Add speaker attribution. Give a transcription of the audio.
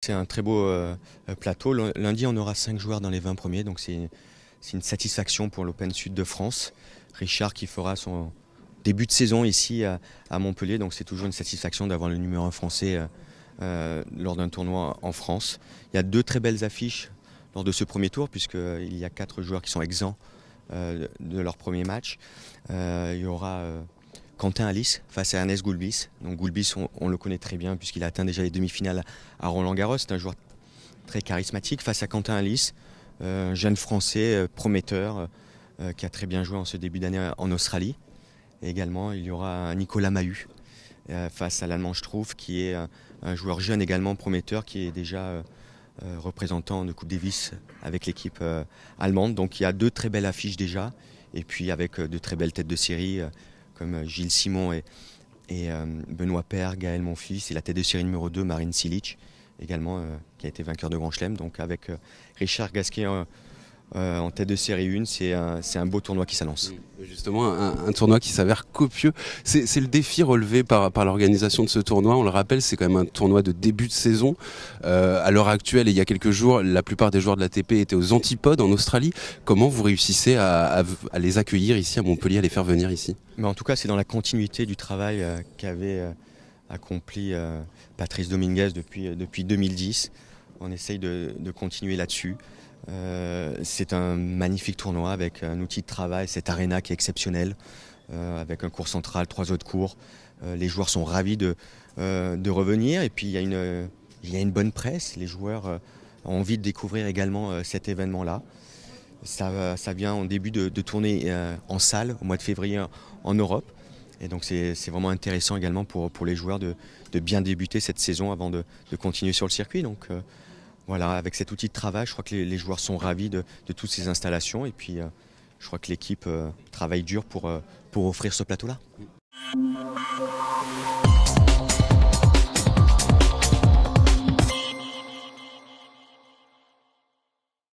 Speaker 1: c'est un très beau plateau. Lundi, on aura 5 joueurs dans les 20 premiers, donc c'est une satisfaction pour l'Open Sud de France. Richard qui fera son début de saison ici à Montpellier, donc c'est toujours une satisfaction d'avoir le numéro 1 français lors d'un tournoi en France. Il y a 2 très belles affiches lors de ce premier tour, puisqu'il y a 4 joueurs qui sont exempts de leur premier match. Il y aura Quentin Alice face à Ernest Gulbis. Donc Gulbis, on le connaît très bien puisqu'il a atteint déjà les demi-finales à Roland-Garros. C'est un joueur très charismatique face à Quentin Alice, jeune français prometteur qui a très bien joué en ce début d'année en Australie. Et également, il y aura Nicolas Mahut face à l'Allemand Struff, qui est un joueur jeune également prometteur, qui est déjà représentant de Coupe Davis avec l'équipe allemande. Donc il y a 2 très belles affiches déjà, et puis avec de très belles têtes de série comme Gilles Simon et Benoît Paire, Gaël Monfils, et la tête de série numéro 2, Marine Cilic, également qui a été vainqueur de Grand Chelem. Donc avec Richard Gasquet en tête de série 1, c'est un beau tournoi qui s'annonce.
Speaker 2: Justement, un tournoi qui s'avère copieux. C'est le défi relevé par l'organisation de ce tournoi. On le rappelle, c'est quand même un tournoi de début de saison. À l'heure actuelle, et il y a quelques jours, la plupart des joueurs de l'ATP étaient aux Antipodes en Australie. Comment vous réussissez à les accueillir ici à Montpellier, à les faire venir ici?
Speaker 1: Mais en tout cas, c'est dans la continuité du travail qu'avait accompli Patrice Dominguez depuis 2010. On essaye de continuer là-dessus. C'est un magnifique tournoi avec un outil de travail, cette arena qui est exceptionnelle, avec un court central, 3 autres cours. Les joueurs sont ravis de revenir, et puis il y a une bonne presse. Les joueurs ont envie de découvrir également cet événement-là. Ça vient en début de tournée en salle au mois de février en Europe. Et donc c'est vraiment intéressant également pour les joueurs de bien débuter cette saison avant de continuer sur le circuit. Donc voilà, avec cet outil de travail, je crois que les joueurs sont ravis de toutes ces installations. Et puis je crois que l'équipe travaille dur pour offrir ce plateau-là.